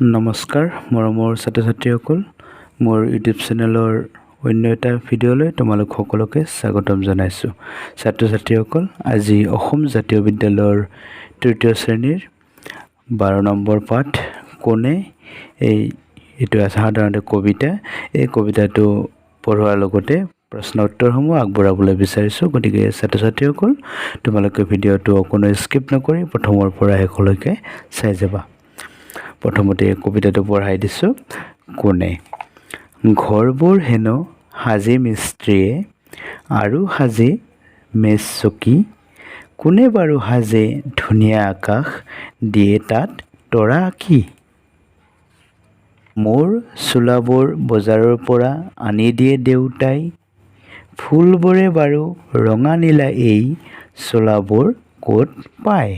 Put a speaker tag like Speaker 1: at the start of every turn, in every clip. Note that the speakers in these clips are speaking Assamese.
Speaker 1: নমস্কাৰ মৰমৰ ছাত্ৰ ছাত্ৰীসকল, মোৰ ইউটিউব চেনেলৰ অন্য এটা ভিডিঅ'লৈ তোমালোক সকলোকে স্বাগতম জনাইছোঁ। ছাত্ৰ ছাত্ৰীসকল, আজি অসম জাতীয় বিদ্যালয়ৰ তৃতীয় শ্ৰেণীৰ 12 নম্বৰ পাঠ কোনে, এইটো আছে সাধাৰণতে কবিতা। এই কবিতাটো পঢ়োৱাৰ লগতে প্ৰশ্ন উত্তৰসমূহ আগবঢ়াবলৈ বিচাৰিছোঁ। গতিকে ছাত্ৰ ছাত্ৰীসকল, তোমালোকে ভিডিঅ'টো অকণো স্কিপ নকৰি প্ৰথমৰ পৰা শেষলৈকে চাই যাবা। প্ৰথমতে কবিতাটো পঢ়াই দিছোঁ। কোনে। ঘৰবোৰ হেনো সাজে মিস্ত্ৰীয়ে, আৰু সাজে মেজ চকী। কোনে বাৰু সাজে ধুনীয়া আকাশ, দিয়ে তাত তৰা আঁকি। মোৰ চোলাবোৰ বজাৰৰ পৰা আনি দিয়ে দেউতাই, ফুলবোৰে বাৰু ৰঙা নীলা এই চোলাবোৰ ক'ত পায়।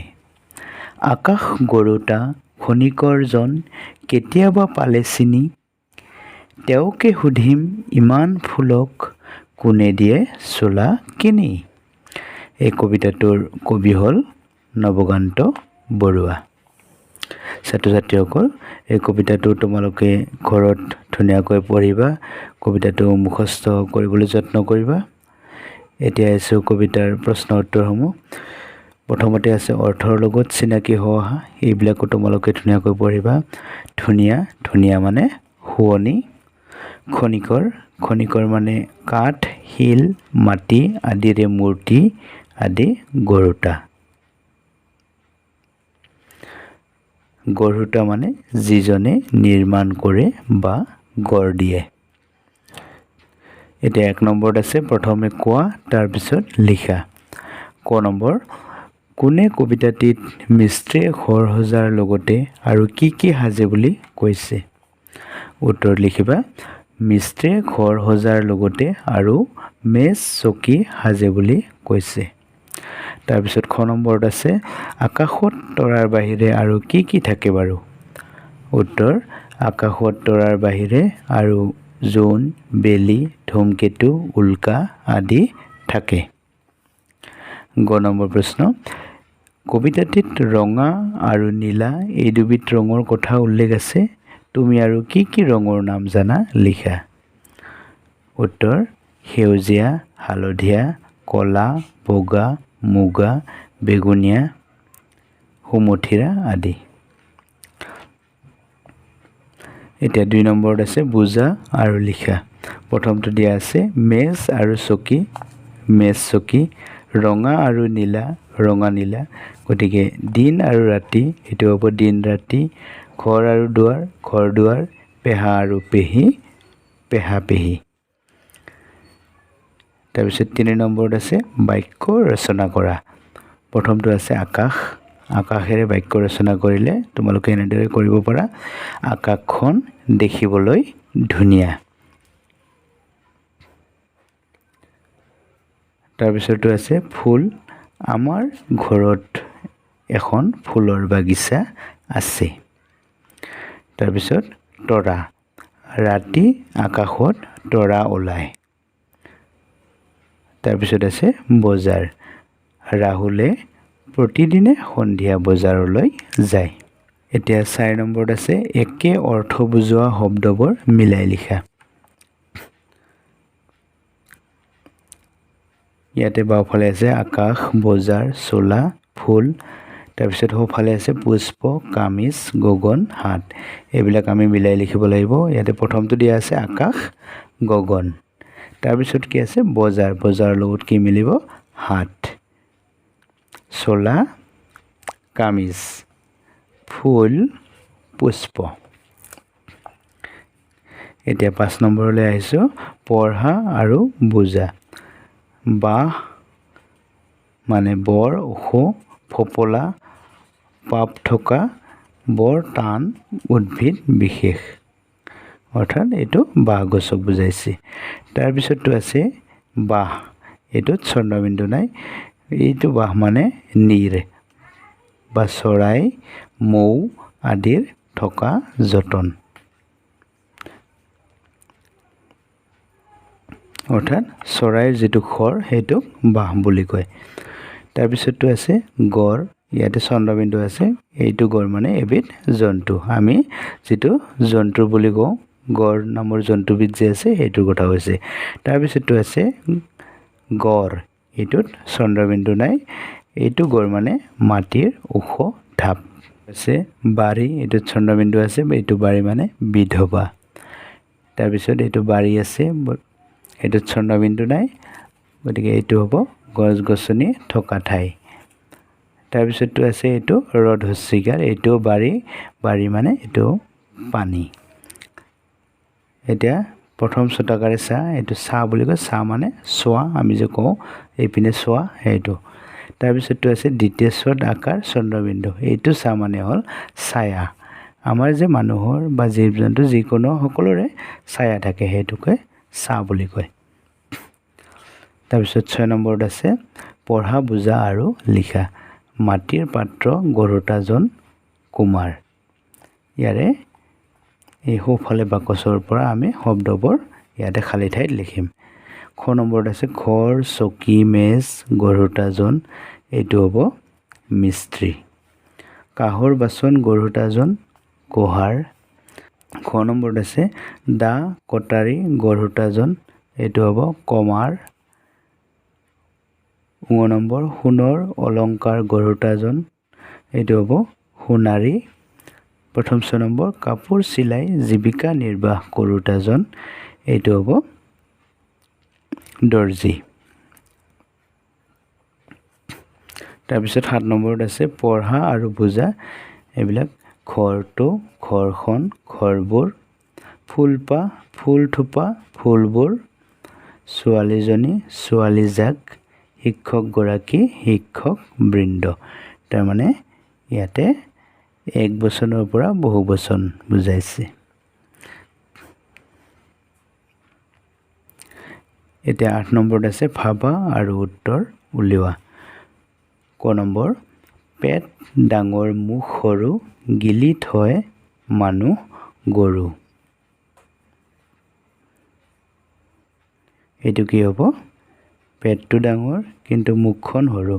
Speaker 1: আকাশ গৰুতা খনিকৰজন কেতিয়াবা পালে চিনি, তেওঁকে সুধিম ইমান ফুলক কোনে দিয়ে চোলা কিনি। এই কবিতাটোৰ কবি হ'ল নৱকান্ত বৰুৱা। ছাত্ৰ ছাত্ৰীসকল, এই কবিতাটো তোমালোকে ঘৰত ধুনীয়াকৈ পঢ়িবা, কবিতাটো মুখস্থ কৰিবলৈ যত্ন কৰিবা। এতিয়া আহিছোঁ কবিতাৰ প্ৰশ্ন উত্তৰসমূহ। প্ৰথমতে আছে অৰ্থৰ লগত চিনাকি হোৱা, এইবিলাকো তোমালোকে ধুনীয়াকৈ পঢ়িবা। ধুনীয়া, ধুনীয়া মানে শুৱনি। খনিকৰ, খনিকৰ মানে কাঠ, শিল, মাটি আদিৰে মূৰ্তি আদি গঢ়োতা। গঢ়োতা মানে যিজনে নিৰ্মাণ কৰে বা গঢ় দিয়ে। এতিয়া 1 নম্বৰত আছে প্ৰথমে কোৱা তাৰপিছত লিখা। ক নম্বৰ, কোনে কবিতাটিত মিস্ত্ৰীয়ে ঘৰ সজাৰ লগতে আৰু কি কি সাজে বুলি কৈছে। উত্তৰ লিখিবা। মিস্ত্ৰীয়ে ঘৰ সজাৰ লগতে আৰু মেজ চকী সাজে বুলি কৈছে। তাৰপিছত খ নম্বৰত আছে আকাশত তৰাৰ বাহিৰে আৰু কি কি থাকে বাৰু। উত্তৰ, আকাশত তৰাৰ বাহিৰে আৰু জোন, বেলি, ধূমকেতু, উল্কা আদি থাকে। গ নম্বৰ প্ৰশ্ন, কবিতাটিত ৰঙা আৰু নীলা এই দুবিধ ৰঙৰ কথা উল্লেখ আছে, তুমি আৰু কি কি ৰঙৰ নাম জানা লিখা। উত্তৰ, সেউজীয়া, হালধীয়া, কলা, বগা, মুগা, বেগুনীয়া, সুমথিৰা আদি। এতিয়া 2 নম্বৰত আছে বুজা আৰু লিখা। প্ৰথমটো দিয়া আছে মেজ আৰু চকী, মেজ চকী, ৰঙা আৰু নীলা, ৰঙা নীলা। গতিকে দিন আৰু ৰাতি, এইটো হ'ব দিন ৰাতি। ঘৰ আৰু দুৱাৰ, ঘৰ দুৱাৰ। পেহা আৰু পেহী, পেহা পেহী। তাৰপিছত 3 নম্বৰত আছে বাক্য ৰচনা কৰা। প্ৰথমটো আছে আকাশ, আকাশেৰে বাক্য ৰচনা কৰিলে তোমালোকে এনেদৰে কৰিব পাৰা। আকাশখন দেখিবলৈ ধুনীয়া। তাৰপিছতো আছে ফুল, আমাৰ ঘৰত এখন ফুলৰ বাগিচা আছে। তাৰপিছত তৰা, ৰাতি আকাশত তৰা ওলায়। তাৰপিছত আছে বজাৰ, ৰাহুলে প্ৰতিদিনে সন্ধিয়া বজাৰলৈ যায়। এতিয়া 4 নম্বৰত আছে একে অৰ্থ বুজোৱা শব্দবোৰ মিলাই লিখা। ইয়াতে বাওঁফালে আছে আকাশ, বজাৰ, চোলা, ফুল। তাৰপিছত সোঁফালে আছে পুষ্প, কামিজ, গগন, হাত। এইবিলাক আমি মিলাই লিখিব লাগিব। ইয়াতে প্ৰথমটো দিয়া আছে আকাশ, গগন। তাৰপিছত কি আছে বজাৰ, বজাৰৰ লগত কি মিলিব হাত, চোলা, কামিজ, ফুল, পুষ্প। এতিয়া 5 নম্বৰলৈ আহিছোঁ পঢ়া আৰু বুজা। বাঁহ মানে বৰ ওখ, ফপলা, পাত থকা, বৰ টান উদ্ভিদ বিশেষ, অৰ্থাৎ এইটো বাঁহ গছক বুজাইছে। তাৰপিছতটো আছে বাঁহ, এইটোত চন্দ্ৰবিন্দু নাই। এইটো বাঁহ মানে নীৰ বা চৰাই, মৌ আদিৰ থকা যতন, অৰ্থাৎ চৰাইৰ যিটো খৰ সেইটোক বাঁহ বুলি কয়। তাৰপিছতটো আছে গড়, ইয়াতে চন্দ্ৰবিন্দু আছে এইটো গড় মানে এবিধ জন্তু আমি যেটো জন্তু বুলি কওঁ গড় নামৰ জন্তুবিধ যে আছে এইটোৰ কথা হৈছে তাৰপিছতটো আছে গড় এইটোত চন্দ্ৰবিন্দু নাই এইটো গড় মানে মাটিৰ ওখ ঢাপ আছে বাৰী এইটোত চন্দ্ৰবিন্দু আছে এইটো বাৰী মানে বিধৱা তাৰপিছত এইটো বাৰী আছে এইটোত চন্দ্ৰবিন্দু নাই গতিকে এইটো হ'ব গছ গছনি থকা ঠাই তাৰপিছতটো আছে এইটো ৰধস্বীকাৰ এইটো বাৰী মানে এইটো পানী এতিয়া প্ৰথম শতকাৰে চা এইটো চা বুলি কয় চা মানে চোৱা আমি যে কওঁ এইপিনে চোৱা সেইটো তাৰপিছতটো আছে দ্বিতীয় শ্বট আকাৰ চন্দ্ৰবিন্দু এইটো চা মানে হ'ল ছায়া আমাৰ যে মানুহৰ বা জীৱ জন্তু যিকোনো সকলোৰে ছায়া থাকে সেইটোকে চা বুলি কয় তাৰপিছত 6 নম্বৰত আছে পঢ়া বুজা আৰু লিখা মাটিৰ পাত্ৰ গৰুটাজন কুমাৰ ইয়াৰে এই সোঁফালে বাকচৰ পৰা আমি শব্দবোৰ ইয়াতে খালী ঠাইত লিখিম খ নম্বৰত আছে ঘৰ চকী মেজ গৰুটাজন এইটো হ'ব মিস্ত্ৰী কাঁহৰ বাচন গৰুটাজন কোহাৰ খ নম্বৰত আছে দা কটাৰী গৰুটাজন এইটো হ'ব কমাৰ 9 নম্বৰ সোণৰ অলংকাৰ গৰুটাজন এইটো হ'ব সোণাৰী প্ৰথম 6 নম্বৰ কাপোৰ চিলাই জীৱিকা নিৰ্বাহ কৰোতাজন এইটো হ'ব দৰ্জি তাৰপিছত 7 নম্বৰত আছে পঢ়া আৰু বুজা এইবিলাক ঘৰটো ঘৰখন ঘৰবোৰ ফুলপা ফুলথোপা ফুলবোৰ ছোৱালীজনী ছোৱালীজাক শিক্ষক গৰাকী শিক্ষক বৃন্দ তাৰমানে ইয়াতে এক বচনৰ পৰা বহু বচন বুজাইছে এতিয়া 8 নম্বৰত আছে ভাবা আৰু উত্তৰ উলিওৱা ক নম্বৰ পেট ডাঙৰ মুখ সৰু গিলি থয় মানুহ গৰু এইটো কি হ'ব পেটটো ডাঙৰ কিন্তু মুখখন সৰু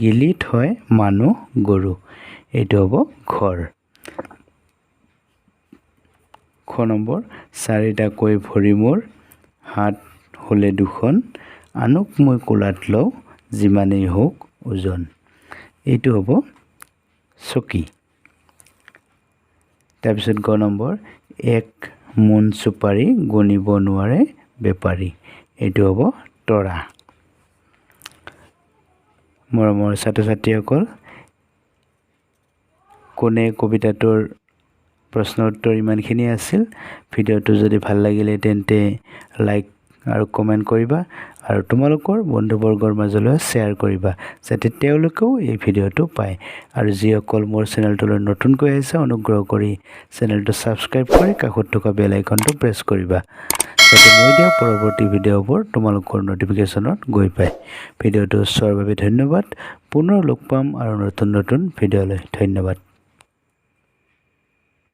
Speaker 1: গিলি থয় মানুহ গৰু এইটো হ'ব ঘৰ খ নম্বৰ চাৰিটাকৈ ভৰি মোৰ হাত হলে দুখন আনুক মই কোলাত লওঁ যিমানেই হোক ওজন এইটো হ'ব চকী তাৰপিছত গ নম্বৰ এক মোন চুপাৰী গণিব নোৱাৰে বেপাৰী এইটো হ'ব তৰা মৰমৰ ছাত্ৰ ছাত্ৰীসকল কোনে কবিতাটোৰ প্ৰশ্ন উত্তৰ ইমানখিনি আছিল ভিডিঅ'টো যদি ভাল লাগিলে তেন্তে লাইক আৰু কমেন্ট কৰিবা আৰু তোমালোকৰ বন্ধুবৰ্গৰ মাজলৈ শ্বেয়াৰ কৰিবা যাতে তেওঁলোকেও এই ভিডিঅ'টো পায় আৰু যিসকল মোৰ চেনেলটোলৈ নতুনকৈ আহিছে অনুগ্ৰহ কৰি চেনেলটো সাবস্ক্ৰাইব কৰি কাষত থকা বেল আইকনটো প্ৰেছ কৰিবা যাতে মই দিয়া পৰৱৰ্তী ভিডিঅ'বোৰ তোমালোকৰ নটিফিকেশ্যনত গৈ পায় ভিডিঅ'টো চোৱাৰ বাবে ধন্যবাদ পুনৰ লগ পাম আৰু নতুন ভিডিঅ'লৈ ধন্যবাদ